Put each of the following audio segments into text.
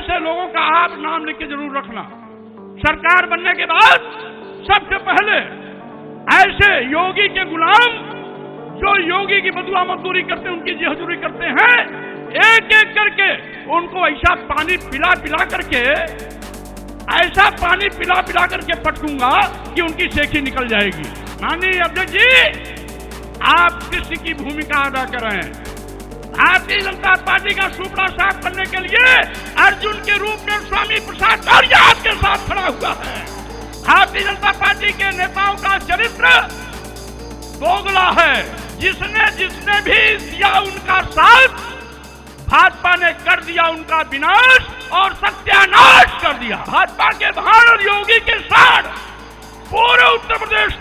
ऐसे लोगों का आप नाम लिख के जरूर रखना। सरकार बनने के बाद सबसे पहले ऐसे योगी के गुलाम जो योगी की बदुआ मजदूरी करते हैं, उनकी जी हजूरी करते हैं, एक एक करके उनको ऐसा पानी पिला पिला करके, ऐसा पानी पिला पिला करके पटकूंगा कि उनकी सेखी निकल जाएगी। माननीय अध्यक्ष जी, आप किसी की भूमिका अदा कर रहे हैं। भारतीय जनता पार्टी का सुपड़ा साफ करने के लिए अर्जुन के रूप में स्वामी प्रसाद मौर्य आपके साथ खड़ा हुआ है। भारतीय जनता पार्टी के नेताओं का चरित्र दोगला है। जिसने भी दिया उनका साथ, भाजपा ने कर दिया उनका विनाश और सत्यानाश कर दिया। भाजपा के भाण और योगी के साथ पूरे उत्तर प्रदेश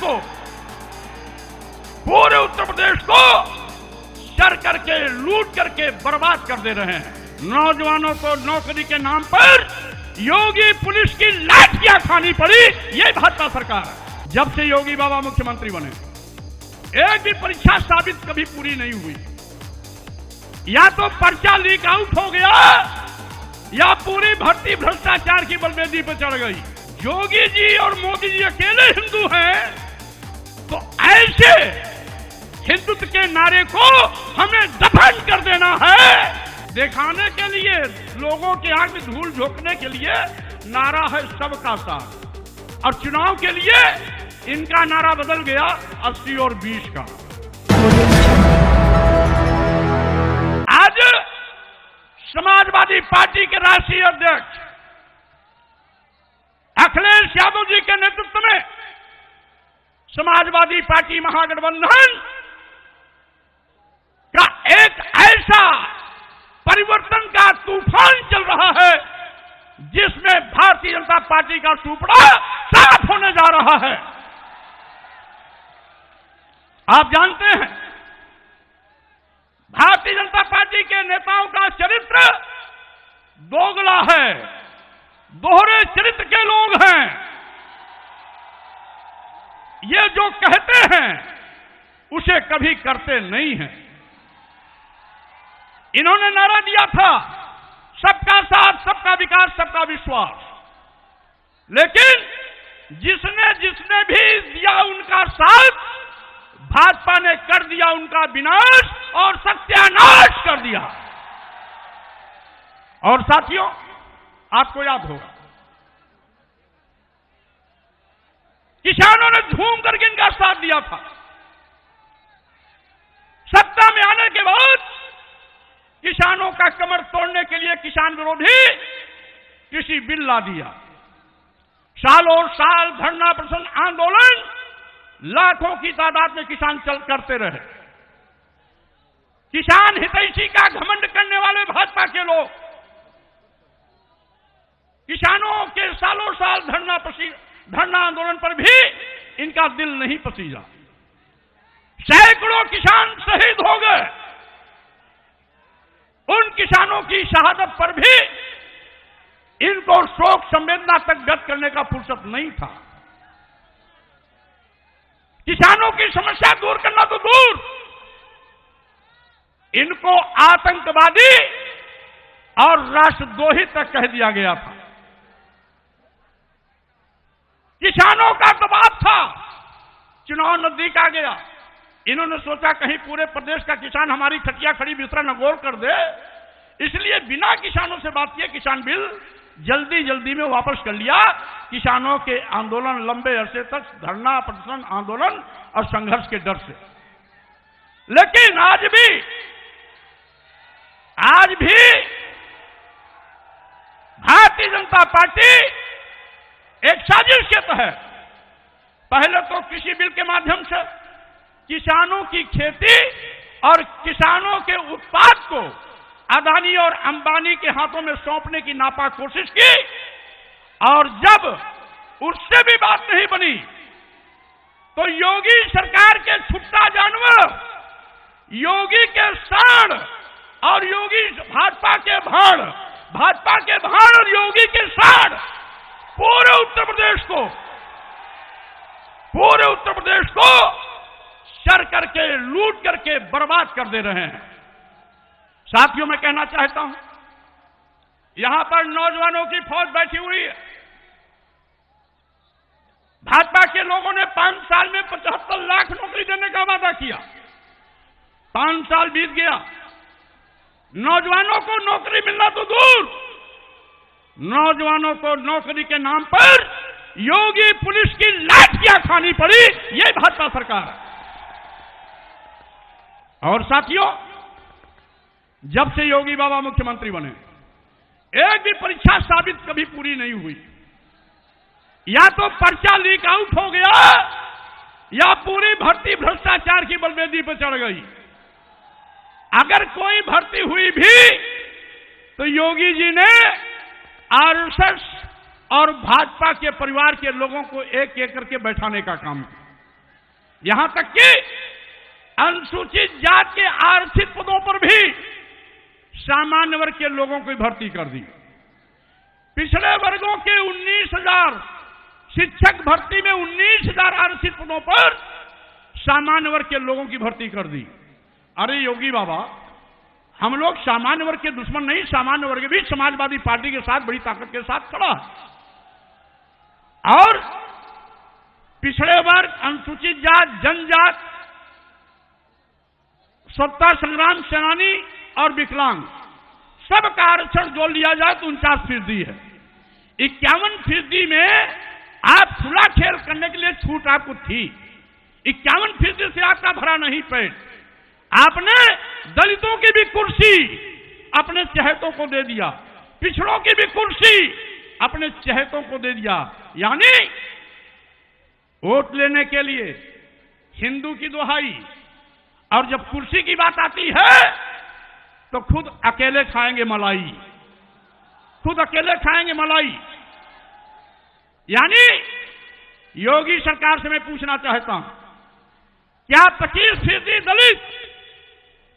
को चर करके, लूट करके बर्बाद कर दे रहे हैं। नौजवानों को नौकरी के नाम पर योगी पुलिस की लाठियां खानी पड़ी। ये भाजपा सरकार है। जब से योगी बाबा मुख्यमंत्री बने, एक भी परीक्षा साबित कभी पूरी नहीं हुई। या तो पर्चा लीक आउट हो गया या पूरी भर्ती भ्रष्टाचार की बलवेदी पर चढ़ गई। योगी जी और मोदी जी अकेले हिंदू हैं, तो ऐसे हिंदुत्व के नारे को हमें दफन कर देना है। दिखाने के लिए, लोगों की आंख में धूल झोंकने के लिए नारा है सबका साथ, और चुनाव के लिए इनका नारा बदल गया 80 और 20 का। आज समाजवादी पार्टी के राष्ट्रीय अध्यक्ष अखिलेश यादव जी के नेतृत्व में समाजवादी पार्टी महागठबंधन का एक ऐसा परिवर्तन का तूफान चल रहा है जिसमें भारतीय जनता पार्टी का सुपड़ा साफ होने जा रहा है। आप जानते हैं, भारतीय जनता पार्टी के नेताओं का चरित्र दोगला है, दोहरे चरित्र के लोग हैं। ये जो कहते हैं उसे कभी करते नहीं हैं। इन्होंने नारा दिया था सबका साथ, सबका विकास, सबका विश्वास, लेकिन जिसने भी दिया उनका साथ, भाजपा ने कर दिया उनका विनाश और सत्यानाश कर दिया। और साथियों, आपको याद होगा, किसानों ने झूम करके इनका साथ दिया था। सत्ता में आने के बाद किसानों का कमर तोड़ने के लिए किसान विरोधी कृषि बिल ला दिया। सालों साल धरना प्रदर्शन आंदोलन, लाखों की तादाद में किसान चल करते रहे। किसान हितैषी का घमंड करने वाले भाजपा के लोग किसानों के सालों साल धरना आंदोलन पर भी इनका दिल नहीं पसीजा। सैकड़ों किसान शहीद हो गए। उन किसानों की शहादत पर भी इनको शोक संवेदना तक व्यक्त करने का फुर्सत नहीं था। किसानों की समस्या दूर करना तो दूर, इनको आतंकवादी और राष्ट्रद्रोही तक कह दिया गया था। किसानों का दबाव था। चुनाव नजदीक आ गया, इन्होंने सोचा कहीं पूरे प्रदेश का किसान हमारी खटिया खड़ी बिस्तरा नगोर कर दे, इसलिए बिना किसानों से बात किए किसान बिल जल्दी में वापस कर लिया। किसानों के आंदोलन लंबे अरसे तक धरना प्रदर्शन आंदोलन और संघर्ष के डर से। लेकिन आज भी भारतीय जनता पार्टी एक साजिश के तहत पहले तो कृषि बिल के माध्यम से किसानों की खेती और किसानों के उत्पाद को अदानी और अंबानी के हाथों में सौंपने की नापाक कोशिश की, और जब उससे भी बात नहीं बनी तो योगी सरकार के छुट्टा जानवर, योगी के सांड और योगी भाजपा के भाण और योगी के सांड पूरे उत्तर प्रदेश को चर करके, लूट करके बर्बाद कर दे रहे हैं। साथियों, मैं कहना चाहता हूं यहां पर नौजवानों की फौज बैठी हुई है। भाजपा के लोगों ने 5 साल में 75 लाख नौकरी देने का वादा किया। 5 साल बीत गया, नौजवानों को नौकरी मिलना तो दूर, नौजवानों को नौकरी के नाम पर योगी पुलिस की लाठियां खानी पड़ी। ये भाजपा सरकार है। और साथियों, जब से योगी बाबा मुख्यमंत्री बने, एक भी परीक्षा साबित कभी पूरी नहीं हुई। या तो पर्चा लीक आउट हो गया या पूरी भर्ती भ्रष्टाचार की बलवेदी पर चढ़ गई। अगर कोई भर्ती हुई भी तो योगी जी ने आरएसएस और भाजपा के परिवार के लोगों को एक एक करके बैठाने का काम किया। यहां तक कि अनुसूचित जात के आरक्षित पदों पर भी सामान्य वर्ग के लोगों को भर्ती कर दी। पिछड़े वर्गों के 19,000 शिक्षक भर्ती में 19,000 आरक्षित पदों पर सामान्य वर्ग के लोगों की भर्ती कर दी। अरे योगी बाबा, हम लोग सामान्य वर्ग के दुश्मन नहीं, सामान्य वर्ग भी समाजवादी पार्टी के साथ बड़ी ताकत के साथ खड़ा है। और पिछड़े वर्ग, अनुसूचित जात, जनजात, स्वतंत्रता संग्राम सेनानी और विकलांग सबका आरक्षण जो लिया जाए तो 49% है। 51% में आप खुला खेल करने के लिए छूट आपको थी। 51% से आपका भरा नहीं पेट। आपने दलितों की भी कुर्सी अपने चहेतों को दे दिया, पिछड़ों की भी कुर्सी अपने चहेतों को दे दिया। यानी वोट लेने के लिए हिंदू की दुहाई, और जब कुर्सी की बात आती है तो खुद अकेले खाएंगे मलाई, खुद अकेले खाएंगे मलाई। यानी योगी सरकार से मैं पूछना चाहता हूं, क्या 25% दलित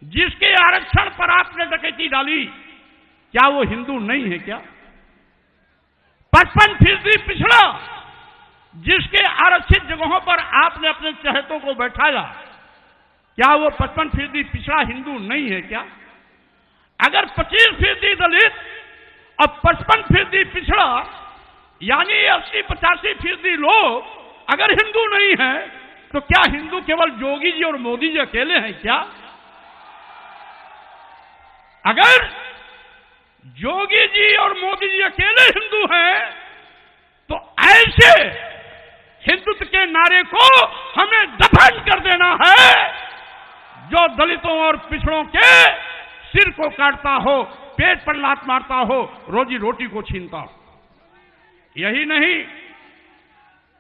जिसके आरक्षण पर आपने डकैती डाली, क्या वो हिंदू नहीं है क्या? 55% पिछड़ा जिसके आरक्षित जगहों पर आपने अपने चहेतों को बैठाया, क्या वो 55% पिछड़ा हिंदू नहीं है क्या? अगर 25% दलित और 55% पिछड़ा, यानी 80-85% लोग अगर हिंदू नहीं है, तो क्या हिंदू केवल योगी जी और मोदी जी अकेले हैं क्या? अगर योगी जी और मोदी जी अकेले हिंदू हैं, तो ऐसे हिंदुत्व के नारे को हमें दफन कर देना है जो दलितों और पिछड़ों के सिर को काटता हो, पेट पर लात मारता हो, रोजी रोटी को छीनता हो। यही नहीं,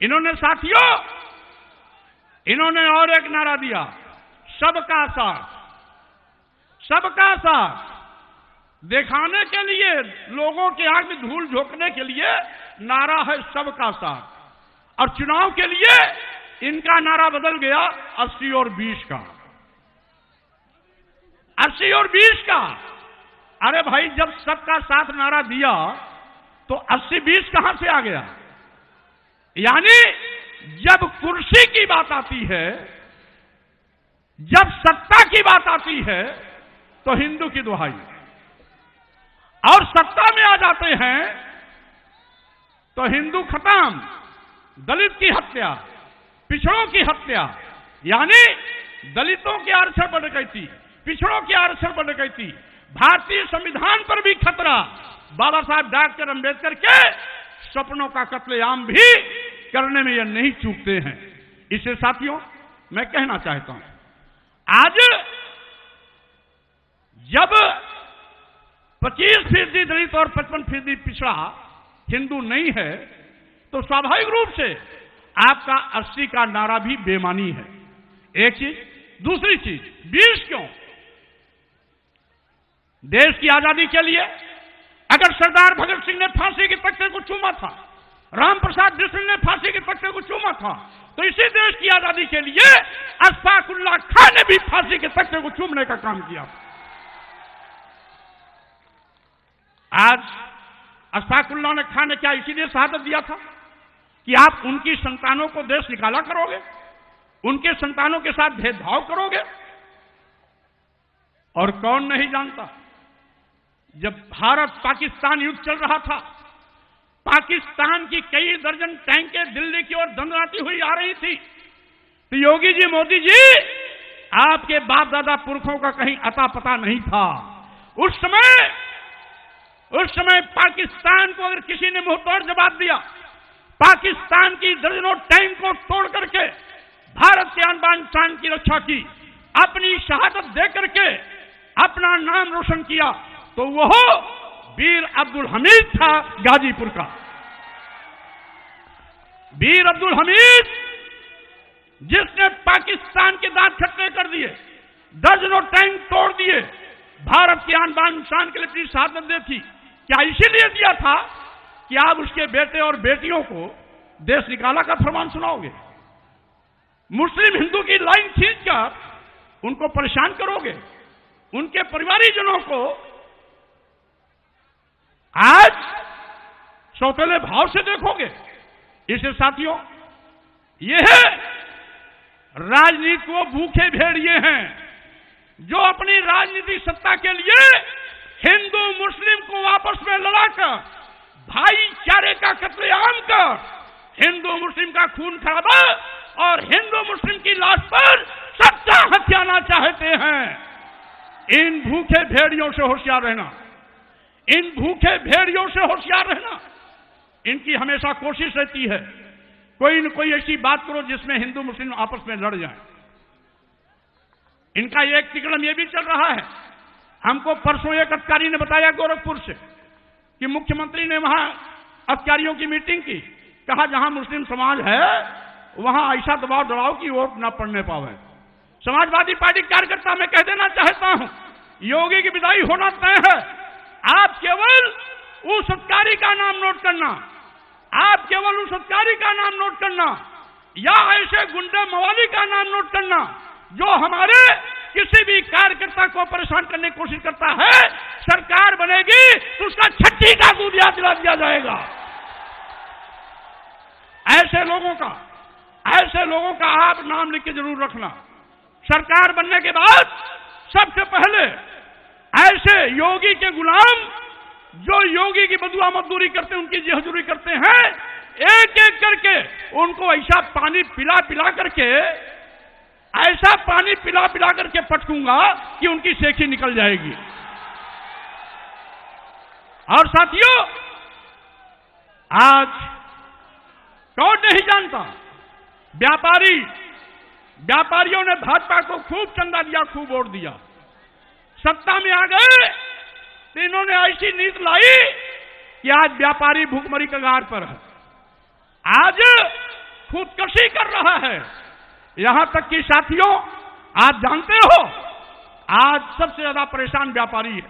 इन्होंने साथियों, इन्होंने और एक नारा दिया, सबका साथ। सबका साथ दिखाने के लिए, लोगों के आंख में धूल झोंकने के लिए नारा है सबका साथ। और चुनाव के लिए इनका नारा बदल गया 80 और 20 का। 80 और 20 का। अरे भाई, जब सबका साथ नारा दिया तो 80-20 कहां से आ गया? यानी जब कुर्सी की बात आती है, जब सत्ता की बात आती है, तो हिंदू की दुहाई, और सत्ता में आ जाते हैं तो हिंदू खत्म, दलित की हत्या, पिछड़ों की हत्या। यानी दलितों के आरक्षण पर डकैती, पिछड़ों के आरक्षण पर डकैती, भारतीय संविधान पर भी खतरा। बाबा साहब डॉक्टर अंबेडकर के सपनों का कत्लेआम भी करने में ये नहीं चूकते हैं। इससे साथियों, मैं कहना चाहता हूं, आज जब 25% दलित और 55% पिछड़ा हिंदू नहीं है, तो स्वाभाविक रूप से आपका 80 का नारा भी बेमानी है। एक चीज। दूसरी चीज, 20 क्यों? देश की आजादी के लिए अगर सरदार भगत सिंह ने फांसी के तख्ते को चूमा था, राम प्रसाद बिस्मिल ने फांसी के तख्ते को चूमा था, तो इसी देश की आजादी के लिए अशफाकुल्लाह खान ने भी फांसी के तख्ते को चूमने का काम किया। आज अशफाकुल्लाह ने खान ने क्या इसीलिए शहादत दिया था कि आप उनकी संतानों को देश निकाला करोगे, उनके संतानों के साथ भेदभाव करोगे? और कौन नहीं जानता जब भारत पाकिस्तान युद्ध चल रहा था, पाकिस्तान की कई दर्जन टैंकें दिल्ली की ओर दंडराती हुई आ रही थी, तो योगी जी, मोदी जी, आपके बाप दादा पुरखों का कहीं अता पता नहीं था। उस समय पाकिस्तान को अगर किसी ने मुंहतोड़ जवाब दिया, पाकिस्तान की दर्जनों टैंक को तोड़ करके भारत के आन बान शान की रक्षा की, अपनी शहादत दे करके अपना नाम रोशन किया, तो वह वीर अब्दुल हमीद था, गाजीपुर का वीर अब्दुल हमीद, जिसने पाकिस्तान के दांत खट्टे कर दिए, दर्जनों टैंक तोड़ दिए, भारत की आन बान शान के लिए अपनी शहादत दी थी। क्या इसीलिए दिया था कि आप उसके बेटे और बेटियों को देश निकाला का फरमान सुनाओगे? मुस्लिम हिंदू की लाइन खींचकर उनको परेशान करोगे? उनके परिवारीजनों को आज सौतेले भाव से देखोगे? इसे साथियों, यह राजनीति को भूखे भेड़िए हैं जो अपनी राजनीतिक सत्ता के लिए हिंदू मुस्लिम को आपस में लड़ाकर, भाईचारे का कत्लेआम कर, हिंदू मुस्लिम का खून खराबा और हिंदू मुस्लिम की लाश पर सच्चा हथियाना चाहते हैं। इन भूखे भेड़ियों से होशियार रहना, इन भूखे भेड़ियों से होशियार रहना। इनकी हमेशा कोशिश रहती है कोई न कोई ऐसी बात करो जिसमें हिंदू मुस्लिम आपस में लड़ जाएं। इनका एक तिकड़म यह भी चल रहा है, हमको परसों एक अधिकारी ने बताया गोरखपुर से कि मुख्यमंत्री ने वहां अधिकारियों की मीटिंग की, कहा जहां मुस्लिम समाज है वहां ऐसा दबाव डराओ कि वोट ना पड़ने पावे। समाजवादी पार्टी कार्यकर्ता मैं कह देना चाहता हूं, योगी की विदाई होना तय है। आप केवल उस अधिकारी का नाम नोट करना, आप केवल उस अधिकारी का नाम नोट करना या ऐसे गुंडे मवाली का नाम नोट करना जो हमारे किसी भी कार्यकर्ता को परेशान करने की कोशिश करता है। सरकार बनेगी तो उसका छठी का दूध याद दिला दिया जाएगा। ऐसे लोगों का आप नाम लिख के जरूर रखना। सरकार बनने के बाद सबसे पहले ऐसे योगी के गुलाम जो योगी की बदुआ मजदूरी करते हैं, उनकी जी हजूरी करते हैं, एक एक करके उनको ऐसा पानी पिला पिला करके, ऐसा पानी पिला पिला करके पटकूंगा कि उनकी सेखी निकल जाएगी। और साथियों, आज कौन नहीं जानता, व्यापारियों ने भाजपा को खूब चंदा दिया, खूब वोट दिया, सत्ता में आ गए तो इन्होंने ऐसी नीति लाई कि आज व्यापारी भूखमरी कगार पर है, आज खुदकशी कर रहा है। यहां तक कि साथियों, आप जानते हो आज सबसे ज्यादा परेशान व्यापारी है।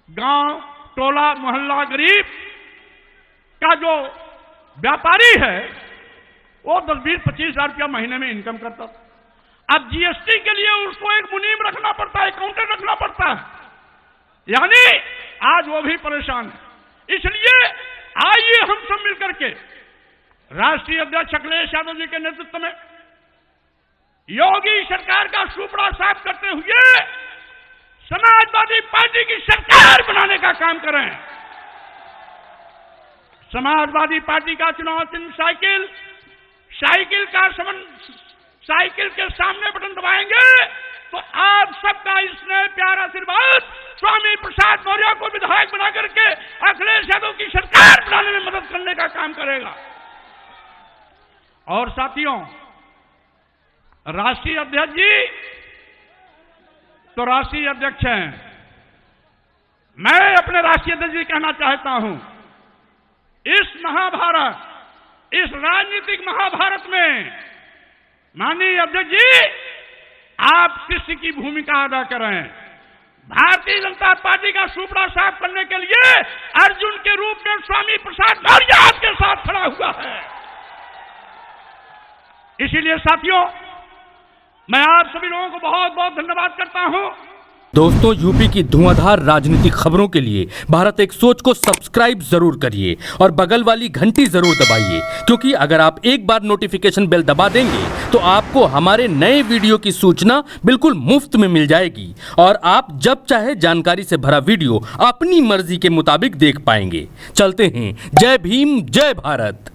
गांव टोला मोहल्ला गरीब का जो व्यापारी है वो 10-20-25 हजार रुपया महीने में इनकम करता था। अब जीएसटी के लिए उसको एक मुनीम रखना पड़ता है, अकाउंटेंट रखना पड़ता है, यानी आज वो भी परेशान है। इसलिए आइए हम सब मिलकर के राष्ट्रीय अध्यक्ष अखिलेश यादव जी के नेतृत्व में योगी सरकार का सुपड़ा साफ करते हुए समाजवादी पार्टी की सरकार बनाने का काम करें। समाजवादी पार्टी का चुनाव चिन्ह साइकिल के सामने बटन दबाएंगे तो आप सबका स्नेह प्यार आशीर्वाद स्वामी प्रसाद मौर्य को विधायक बना करके अखिलेश यादव की सरकार बनाने में मदद करने का काम करेगा। और साथियों, राष्ट्रीय अध्यक्ष जी तो राष्ट्रीय अध्यक्ष हैं, मैं अपने राष्ट्रीय अध्यक्ष जी कहना चाहता हूं, इस राजनीतिक महाभारत में माननीय अध्यक्ष जी आप किसी की भूमिका अदा करें। भारतीय जनता पार्टी का सुपड़ा साफ करने के लिए अर्जुन के रूप में स्वामी प्रसाद मौर्य आपके साथ खड़ा हुआ है। इसीलिए साथियों, मैं आप सभी लोगों को बहुत बहुत धन्यवाद करता हूं दोस्तों, यूपी की धुआंधार राजनीतिक खबरों के लिए भारत एक सोच को सब्सक्राइब जरूर करिए और बगल वाली घंटी जरूर दबाइए, क्योंकि अगर आप एक बार नोटिफिकेशन बेल दबा देंगे तो आपको हमारे नए वीडियो की सूचना बिल्कुल मुफ्त में मिल जाएगी और आप जब चाहे जानकारी से भरा वीडियो अपनी मर्जी के मुताबिक देख पाएंगे। चलते हैं। जय भीम, जय भारत।